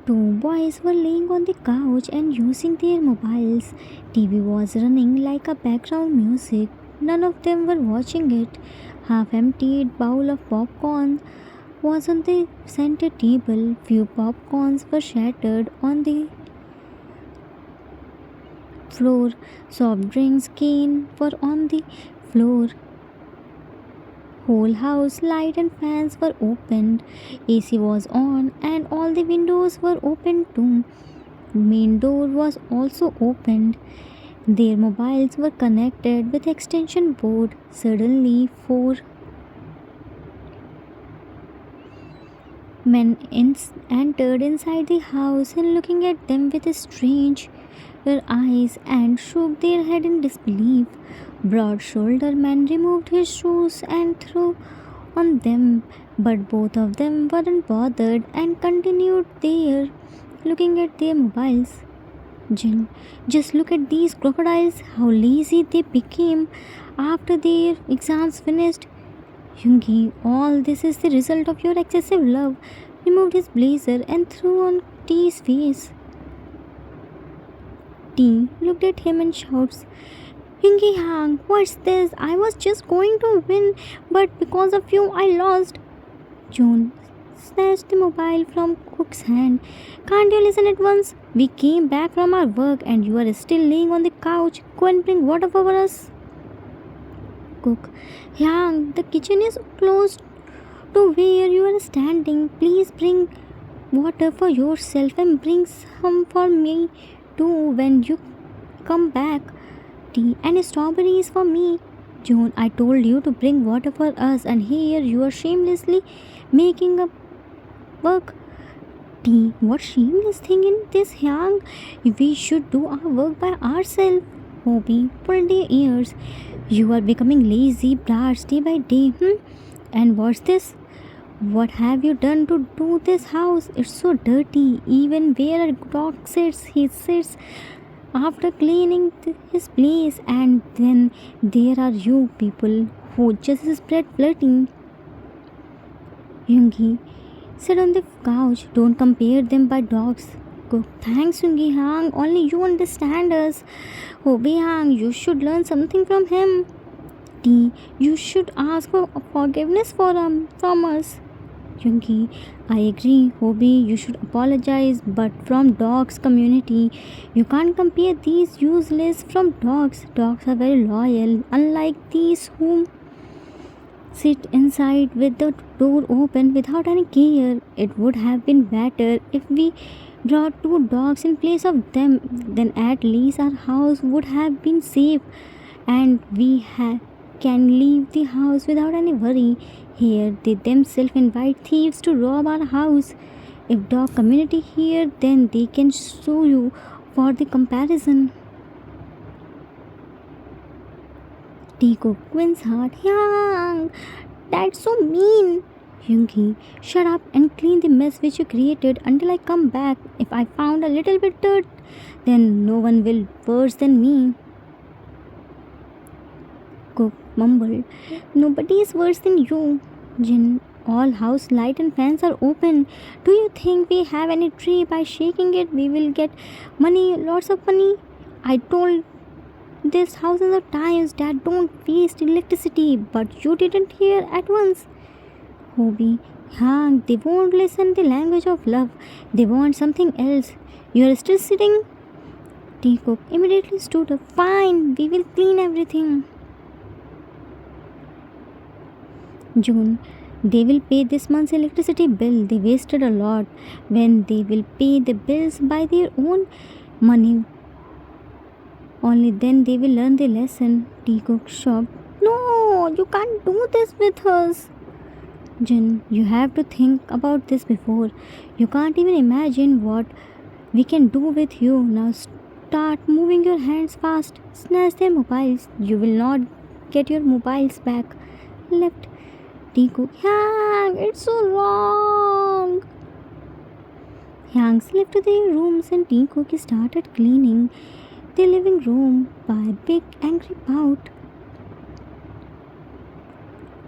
Two boys were laying on the couch and using their mobiles. TV was running like a background music. None of them were watching it. Half emptied bowl of popcorn was on the center table. Few popcorns were shattered on the floor. Soft drinks cans were on the floor. Whole house light and fans were opened. AC was on and all the windows were open too. Main door was also opened. Their mobiles were connected with extension board. Suddenly four men entered inside the house and looking at them with strange eyes and shook their head in disbelief. Broad shouldered man removed his shoes and threw on them, but both of them weren't bothered and continued there looking at their mobiles. Jin, just look at these crocodiles, how lazy they became after their exams finished. Yungi, all this is the result of your excessive love. Removed his blazer and threw on T's face. T looked at him and shouts, Yungi Hang, what's this? I was just going to win, but because of you I lost. June snatched the mobile from Cook's hand. Can't you listen at once? We came back from our work and you are still laying on the couch. Go and bring water for us. Cook, Yang, the kitchen is close to where you are standing. Please bring water for yourself and bring some for me too when you come back. Tea and strawberries for me. June, I told you to bring water for us, and here you are shamelessly making up work. Tea, what shameless thing in this, Yang? We should do our work by ourselves. Hobby pulled their ears. You are becoming lazy brats day by day. And what's this? What have you done to do this house? It's so dirty. Even where a dog sits, he sits after cleaning his place. And then there are you people who just spread flirting. Yungi, sit on the couch. Don't compare them by dogs. Go. Thanks, Yungi Hang. Only you understand us. Hobie Hang, you should learn something from him. T, you should ask for forgiveness from us. Yungi, I agree, Hobie, you should apologize, but from dogs community, you can't compare these useless from dogs. Dogs are very loyal, unlike these whom sit inside with the door open without any care. It would have been better if we brought two dogs in place of them. Then at least our house would have been safe and we can leave the house without any worry. Here they themselves invite thieves to rob our house. If dog community here, then they can sue you for the comparison. Tico Quinn's heart. Yang, that's so mean. Yungi, shut up and clean the mess which you created until I come back. If I found a little bit dirt, then no one will worse than me. Cook mumbled, nobody is worse than you. Jin, all house light and fans are open. Do you think we have any tree? By shaking it, we will get money, lots of money. I told this thousands of times that don't waste electricity, but you didn't hear at once. Hobie, Hang, they won't listen the language of love. They want something else. You are still sitting? Teacock immediately stood up. Fine, we will clean everything. June, they will pay this month's electricity bill. They wasted a lot. When they will pay the bills by their own money, only then they will learn the lesson. Teacock shocked. No, you can't do this with us. Jin, you have to think about this before. You can't even imagine what we can do with you. Now start moving your hands fast. Snatch their mobiles. You will not get your mobiles back. Left. Tiku. Yang, it's so wrong. Yang left to their rooms and Tiku started cleaning the living room by a big angry pout.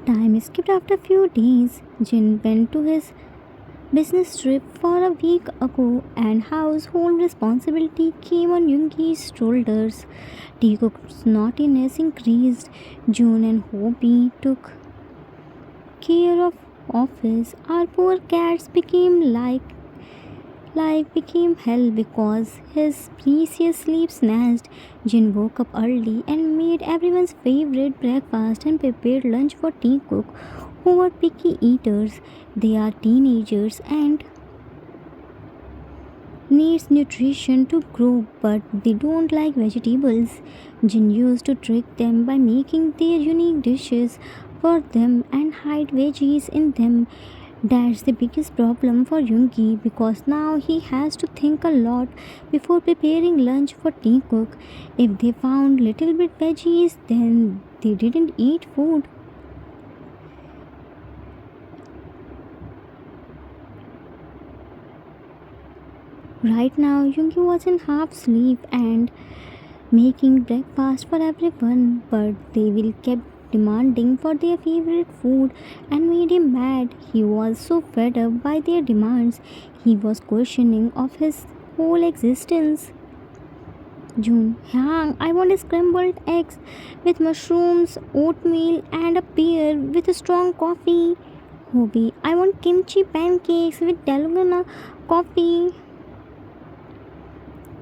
Time skipped after a few days. Jin went to his business trip for a week ago, and household responsibility came on Yungi's shoulders. Teacock's naughtiness increased. June and Hobie took care of office. Our poor cats became like life became hell because his precious sleep snatched. Jin woke up early and made everyone's favorite breakfast and prepared lunch for Teacock, who were picky eaters. They are teenagers and needs nutrition to grow, but they don't like vegetables. Jin used to trick them by making their unique dishes for them and hide veggies in them. That's the biggest problem for Yoongi because now he has to think a lot before preparing lunch for Teacock. If they found little bit veggies, then they didn't eat food. Right now, Yoongi was in half sleep and making breakfast for everyone, but they will kept demanding for their favorite food and made him mad. He was so fed up by their demands, he was questioning of his whole existence. June, Yang, I want scrambled eggs with mushrooms, oatmeal, and a pear with strong coffee. Hobie, I want kimchi pancakes with dalgona coffee.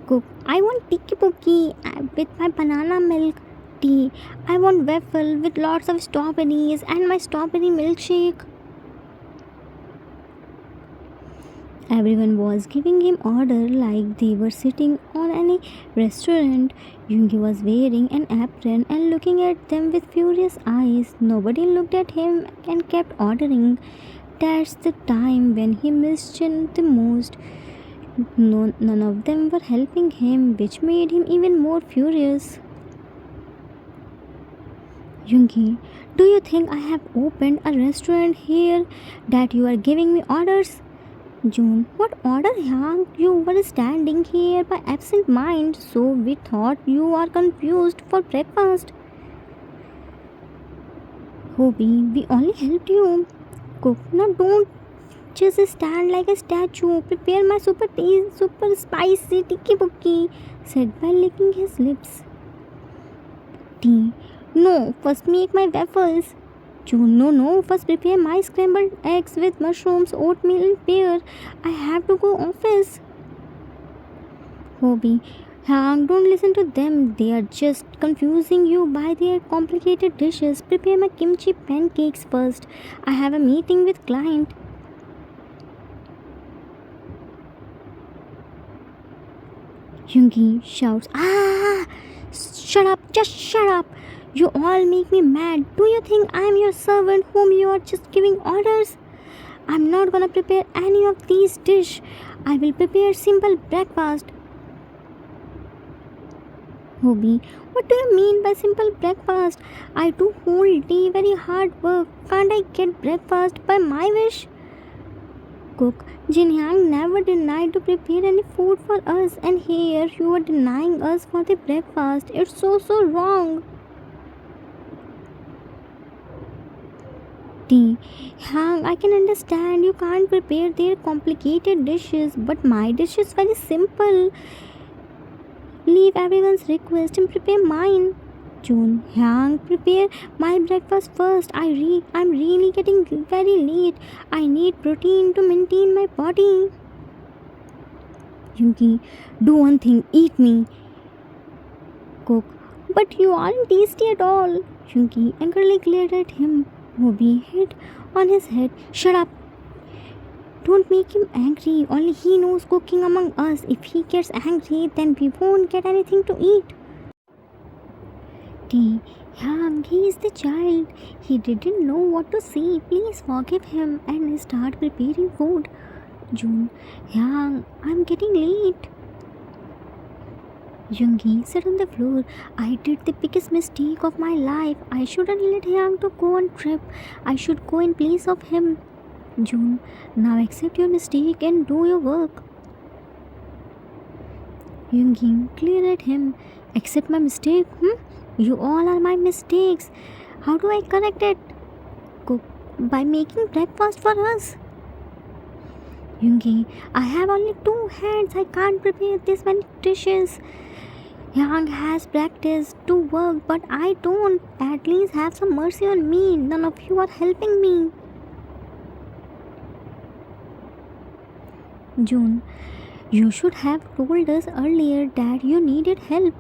Cook, I want tiki puki with my banana milk tea. I want waffle with lots of strawberries and my strawberry milkshake. Everyone was giving him order like they were sitting on any restaurant. Yoongi was wearing an apron and looking at them with furious eyes. Nobody looked at him and kept ordering. That's the time when he missed Jin the most. No, none of them were helping him, which made him even more furious. Yoongi, do you think I have opened a restaurant here that you are giving me orders? June, what order, Yang? You were standing here by absent mind, so we thought you are confused for breakfast. Hobie, we only helped you. Cook, now don't just stand like a statue. Prepare my super spicy tiki puki, said by licking his lips. Tea. No, first make my waffles. June, no, first prepare my scrambled eggs with mushrooms, oatmeal, and pear. I have to go office. Hobie, Hang, don't listen to them. They are just confusing you by their complicated dishes. Prepare my kimchi pancakes first. I have a meeting with client. Yoongi shouts, Ah! Shut up, just shut up. You all make me mad. Do you think I am your servant whom you are just giving orders? I'm not gonna prepare any of these dishes. I will prepare simple breakfast. Hobie, what do you mean by simple breakfast? I do whole day very hard work. Can't I get breakfast by my wish? Cook, Jin Yang never denied to prepare any food for us, and here you are denying us for the breakfast. It's so wrong. Tea, Yang, I can understand you can't prepare their complicated dishes, but my dish is very simple. Leave everyone's request and prepare mine. June, Yang, prepare my breakfast first. I'm really getting very late. I need protein to maintain my body. Yuki, do one thing, eat me. Cook, but you aren't tasty at all. Yuki angrily glared at him. Hobie hit on his head. Shut up. Don't make him angry. Only he knows cooking among us. If he gets angry, then we won't get anything to eat. T. Yang, he is the child. He didn't know what to say. Please forgive him and start preparing food. June, Yang, I'm getting late. Yoongi sat on the floor. I did the biggest mistake of my life. I shouldn't let Yang to go on trip. I should go in place of him. June, now accept your mistake and do your work. Yoongi glared at him. Accept my mistake? You all are my mistakes. How do I correct it? Cook, by making breakfast for us. Yoongi, I have only 2 hands. I can't prepare this many dishes. Yang has practiced to work, but I don't. At least have some mercy on me. None of you are helping me. June, you should have told us earlier that you needed help.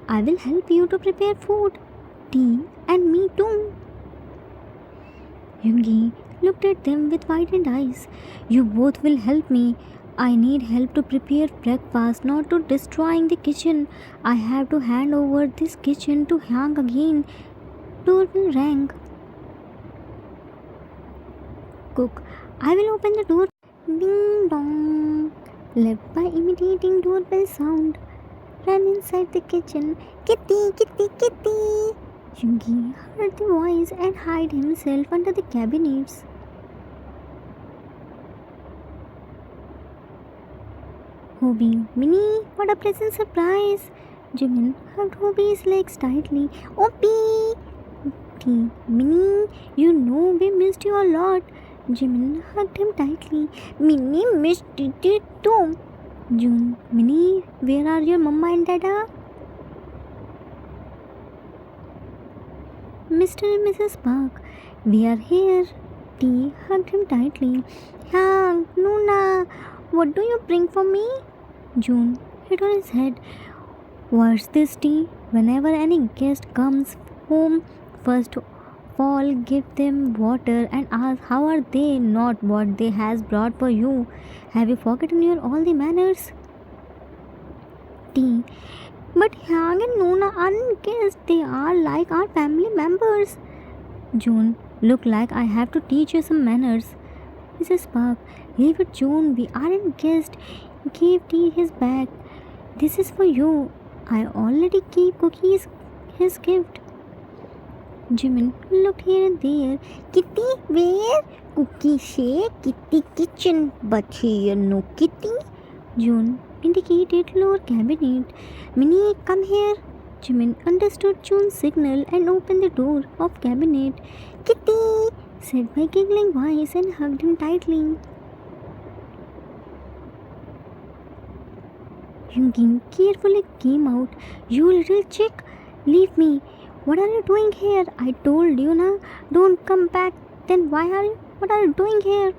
I will help you to prepare food, tea, and me too. Yoongi looked at them with widened eyes. You both will help me. I need help to prepare breakfast, not to destroying the kitchen. I have to hand over this kitchen to Hyang again. Doorbell rang. Cook, I will open the door. Ding dong. Left by imitating doorbell sound. Ran inside the kitchen. Kitty, kitty, kitty. Yoongi heard the voice and hid himself under the cabinets. Hobie, Minnie, what a pleasant surprise! Jimin hugged Hobie's legs tightly. Hobie! Minnie, you know we missed you a lot. Jimin hugged him tightly. Minnie missed it too. June, Minnie, where are your mama and dada? Mr. and Mrs. Park, we are here. T hugged him tightly. Hyang, Nuna, what do you bring for me? June hit on his head. What's this tea? Whenever any guest comes home, first of all give them water and ask how are they, not what they has brought for you. Have you forgotten your all the manners? T. But Hyang and Nona aren't guests. They are like our family members. June, look like I have to teach you some manners. Mrs. Park, leave it, June. We aren't guests. Gave T his bag. This is for you. I already gave Cookies his gift. Jimin looked here and there. Kitty, where? Cookie shake, Kitty kitchen. But here no Kitty. June indicated lower cabinet. Minnie, come here. Jimin understood June's signal and opened the door of cabinet. Kitty, said my giggling voice and hugged him tightly. Yoongi carefully came out. You little chick, leave me. What are you doing here? I told you na, don't come back. Then what are you doing here?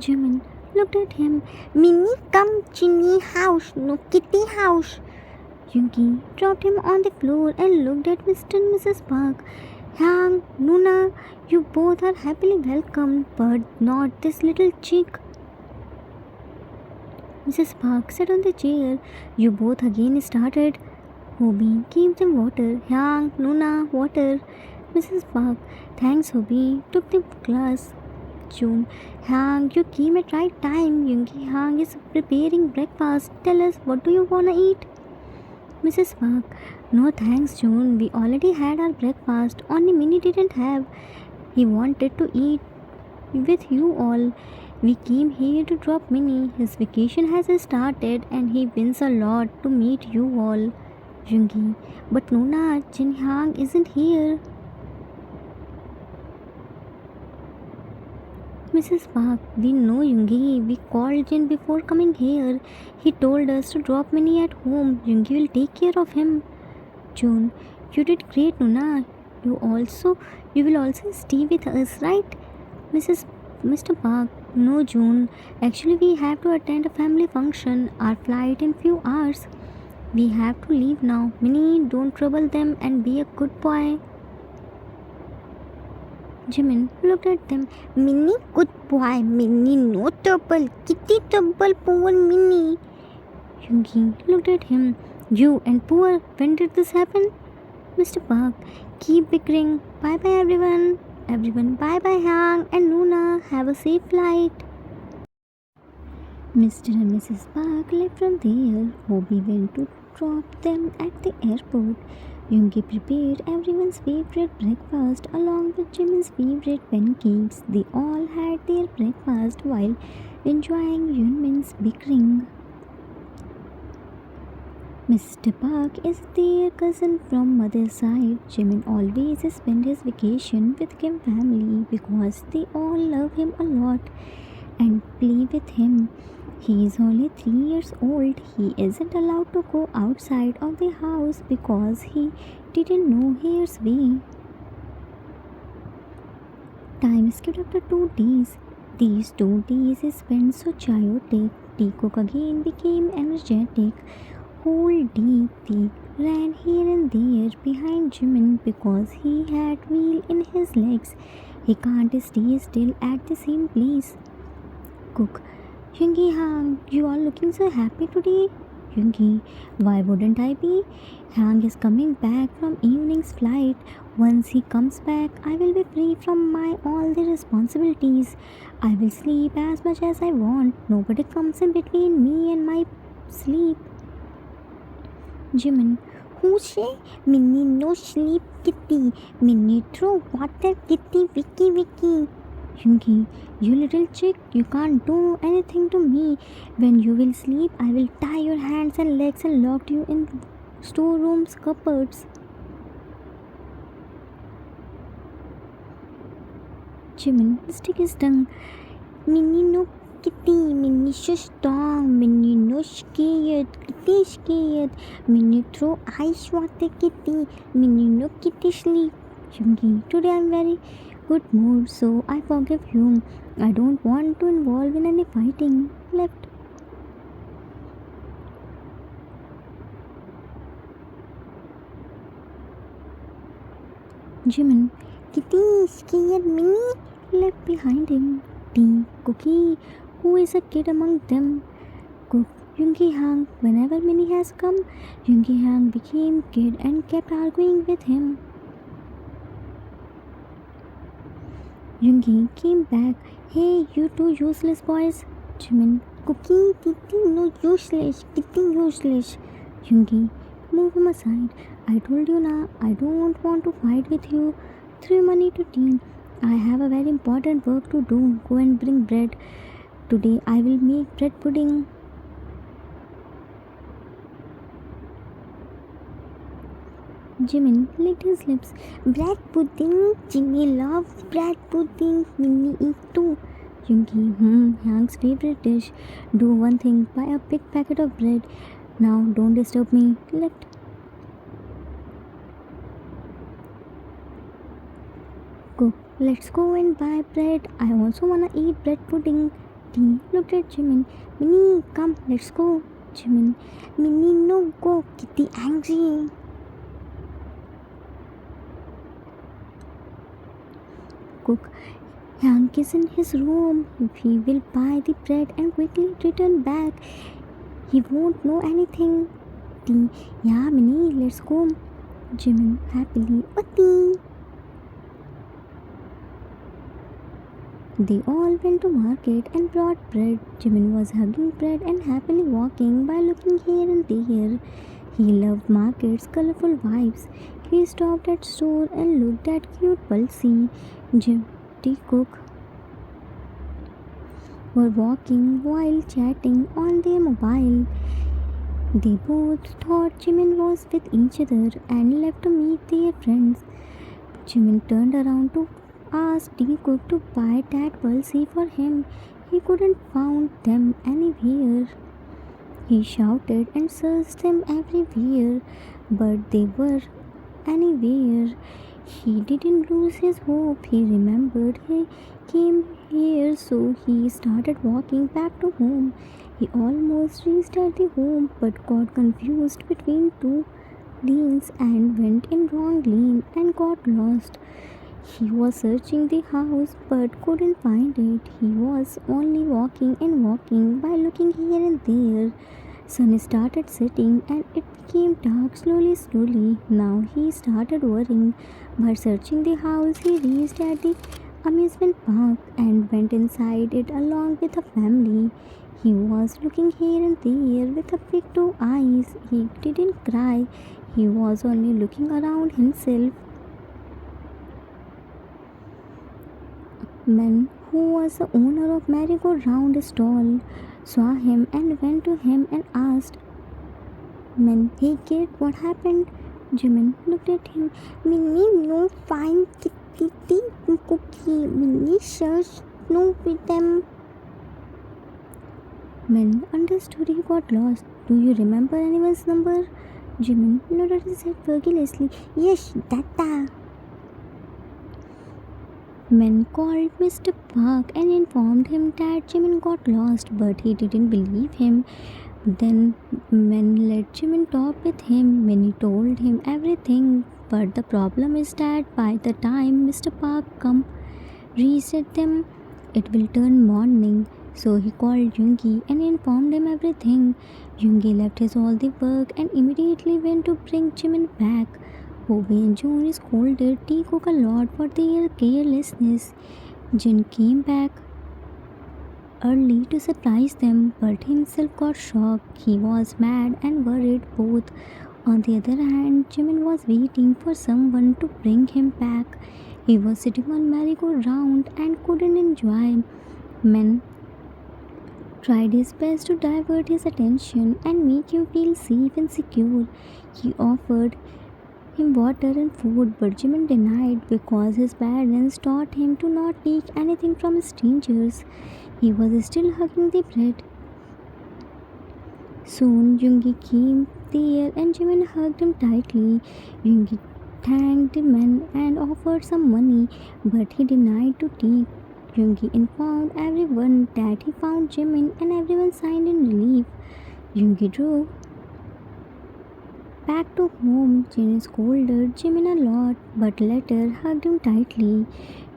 Jimin looked at him. Minnie, come Chinny house, no Kitty house. Yoongi dropped him on the floor and looked at Mr. and Mrs. Park. Hyang, Nuna, you both are happily welcome, but not this little chick. Mrs. Park sat on the chair. You both again started. Hobie gave them water. Hyang, Nuna, water. Mrs. Park, thanks Hobie, took the glass. June, Hyang, you came at right time. Yoongi Hyang is preparing breakfast. Tell us, what do you wanna eat? Mrs. Park, no thanks June. We already had our breakfast. Only Minnie didn't have. He wanted to eat with you all. We came here to drop Minnie. His vacation has started and he wins a lot to meet you all. Yoongi, but Nona, Jin Hyang isn't here. Mrs. Park, we know Yoongi. We called Jin before coming here. He told us to drop Minnie at home. Yoongi will take care of him. June, you did great, Nona. You will also stay with us, right? Mr. Park, no June. Actually, we have to attend a family function. Our flight in few hours. We have to leave now. Minnie, don't trouble them and be a good boy. Jimin looked at them. Minnie, good boy. Minnie, no trouble. Kitty trouble, poor Minnie. Yoongi looked at him. You and poor, when did this happen? Mr. Park, keep bickering. Bye bye everyone. Everyone, bye bye Hyang and Nuna. Have a safe flight. Mr. and Mrs. Park left from there. Hobie went to drop them at the airport. Yoongi prepared everyone's favorite breakfast along with Jimin's favorite pancakes. They all had their breakfast while enjoying Yunmin's bickering. Mr. Park is their cousin from mother's side. Jimin always spends his vacation with Kim family because they all love him a lot. and play with him. He is only 3 years old. He isn't allowed to go outside of the house because he didn't know here's way. Time skipped after 2 days. These 2 days spent so chaotic. Teacock again became energetic. Whole day they ran here and there behind Jimin because he had wheel in his legs. He can't stay still at the same place. Cook. Yoongi Hang, you are looking so happy today. Yoongi, why wouldn't I be? Hang is coming back from evening's flight. Once he comes back, I will be free from my all the responsibilities. I will sleep as much as I want. Nobody comes in between me and my sleep. Jimin, who say Minnie no sleep kitty? Minnie throw water kitty Vicky Vicky. Yoongi, you little chick, you can't do anything to me. When you will sleep, I will tie your hands and legs and lock you in storerooms cupboards. Jimin, stick his tongue. Minnie no kitty, Minnie so strong, Minnie no scared, kitty scared. Minnie throw ice water kitty, Minnie no kitty sleep. Yoongi, today I'm very good mood, so I forgive you. I don't want to involve in any fighting. Left. Jimin, kitty scared Minnie. Left behind him. Tea, Cookie, who is a kid among them. Cook, Yoongi Hang, whenever Minnie has come, Yoongi Hang became kid and kept arguing with him. Yoongi came back. Hey, you two useless boys. Jimin, Cookie, Kitty, no useless. Kitty, useless. Yoongi, move him aside. I told you na, I don't want to fight with you. Throw money to tea. I have a very important work to do. Go and bring bread. Today I will make bread pudding. Jimin licked his lips. Bread pudding? Jimmy loves bread pudding. Minnie eat too. Yoongi, Hank's favorite dish. Do one thing, buy a big packet of bread. Now don't disturb me. Left. Cook, let's go and buy bread. I also wanna eat bread pudding. Tea looked at Jimin. Minnie, come, let's go. Jimin, Minnie, no go. Kitty angry. Cook, Hank is in his room. We will buy the bread and quickly return back. He won't know anything. Tea, yeah, Minnie, let's go. Jimin happily, tea. They all went to market and brought bread. Jimin was hugging bread and happily walking by looking here and there. He loved market's colorful vibes. He stopped at store and looked at cute Pulsey. Jim, T. Cook were walking while chatting on their mobile. They both thought Jimin was with each other and left to meet their friends. Jimin turned around to ask T. Cook to buy that Pulsey for him. He couldn't find them anywhere. He shouted and searched them everywhere, but they were anywhere. He didn't lose his hope. He remembered he came here, so he started walking back to home. He almost reached at the home but got confused between two lanes and went in wrong lane and got lost. He was searching the house but couldn't find it. He was only walking and walking by looking here and there. Sun started setting and it became dark slowly. Now he started worrying. By searching the house, he reached at the amusement park and went inside it along with a family. He was looking here and there with a big two eyes. He didn't cry. He was only looking around himself. Man, who was the owner of merry-go-round stall, saw him and went to him and asked, Man, hey kid, what happened? Jimin looked at him. Minnie no find kitty cookie. Minnie search no with them. Men understood he got lost. Do you remember anyone's number? Jimin nodded his head carelessly. Yes, Dada. Men called Mr. Park and informed him that Jimin got lost, but he didn't believe him. Then men let Jimin talk with him. Many told him everything, but the problem is that by the time Mr. Park come reset them, it will turn morning. So he called Yoongi and informed him everything. Yoongi left his all the work and immediately went to bring Jimin back. Bobby and June scolded T-Cook a lot for their carelessness. Jin came back early to surprise them, but himself got shocked. He was mad and worried both. On the other hand, Jimin was waiting for someone to bring him back. He was sitting on merry-go-round and couldn't enjoy. Men tried his best to divert his attention and make him feel safe and secure. He offered him water and food, but Jimin denied because his parents taught him to not take anything from strangers. He was still hugging the bread. Soon Yoongi came there and Jimin hugged him tightly. Yoongi thanked the man and offered some money, but he denied to take. Yoongi informed everyone that he found Jimin and everyone sighed in relief. Yoongi drove back to home. Jin scolded Jimin a lot, but later hugged him tightly.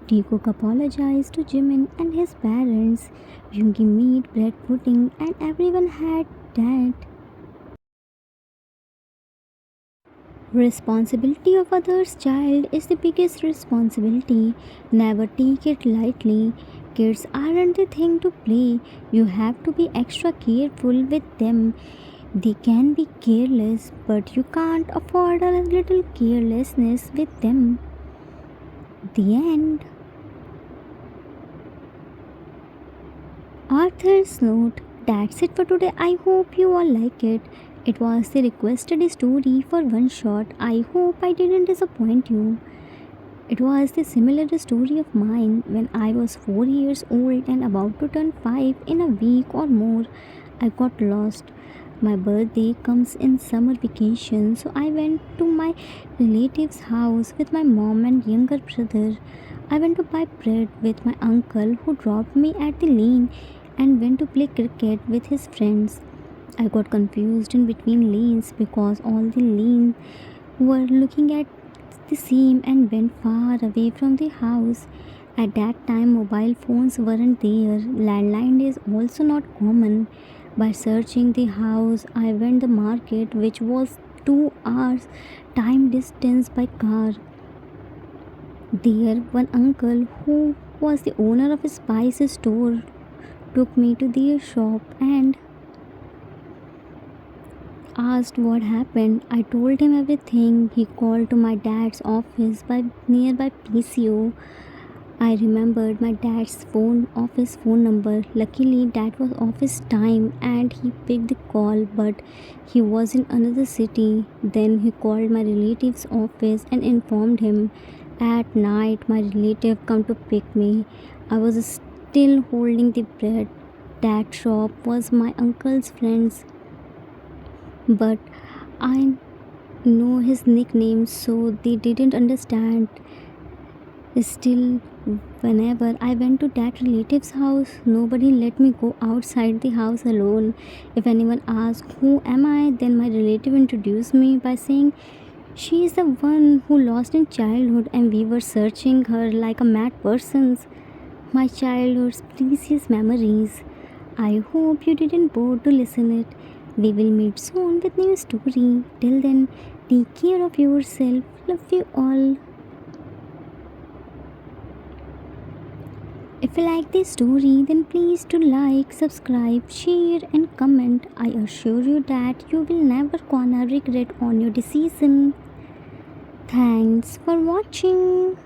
T-Cook apologized to Jimin and his parents. Yoongi made bread pudding and everyone had that. Responsibility of others' child is the biggest responsibility. Never take it lightly. Kids aren't the thing to play. You have to be extra careful with them. They can be careless, but you can't afford a little carelessness with them. The end. Arthur's note. That's it for today. I hope you all like it. It was the requested story for one shot. I hope I didn't disappoint you. It was the similar story of mine when I was 4 years old and about to turn 5 in a week or more. I got lost. My birthday comes in summer vacation, so I went to my relative's house with my mom and younger brother. I went to buy bread with my uncle who dropped me at the lane and went to play cricket with his friends. I got confused in between lanes because all the lanes were looking at the same and went far away from the house. At that time, mobile phones weren't there. Landline is also not common. By searching the house, I went the market, which was 2 hours time distance by car. There, one uncle who was the owner of a spice store took me to their shop and asked what happened. I told him everything. He called to my dad's office by nearby PCO. I remembered my dad's office phone number. Luckily, that was office time and he picked the call, but he was in another city. Then he called my relative's office and informed him. At night, my relative come to pick me. I was still holding the bread. That shop was my uncle's friend's, but I know his nickname, so they didn't understand. Still, whenever I went to that relative's house, nobody let me go outside the house alone. If anyone asked who am I, then my relative introduced me by saying she is the one who lost in childhood and we were searching her like a mad persons. My childhood's precious memories. I hope you didn't bore to listen it. We will meet soon with new story. Till then, take care of yourself. Love you all. If you like this story, then please do like, subscribe, share and comment. I assure you that you will never gonna regret on your decision. Thanks for watching.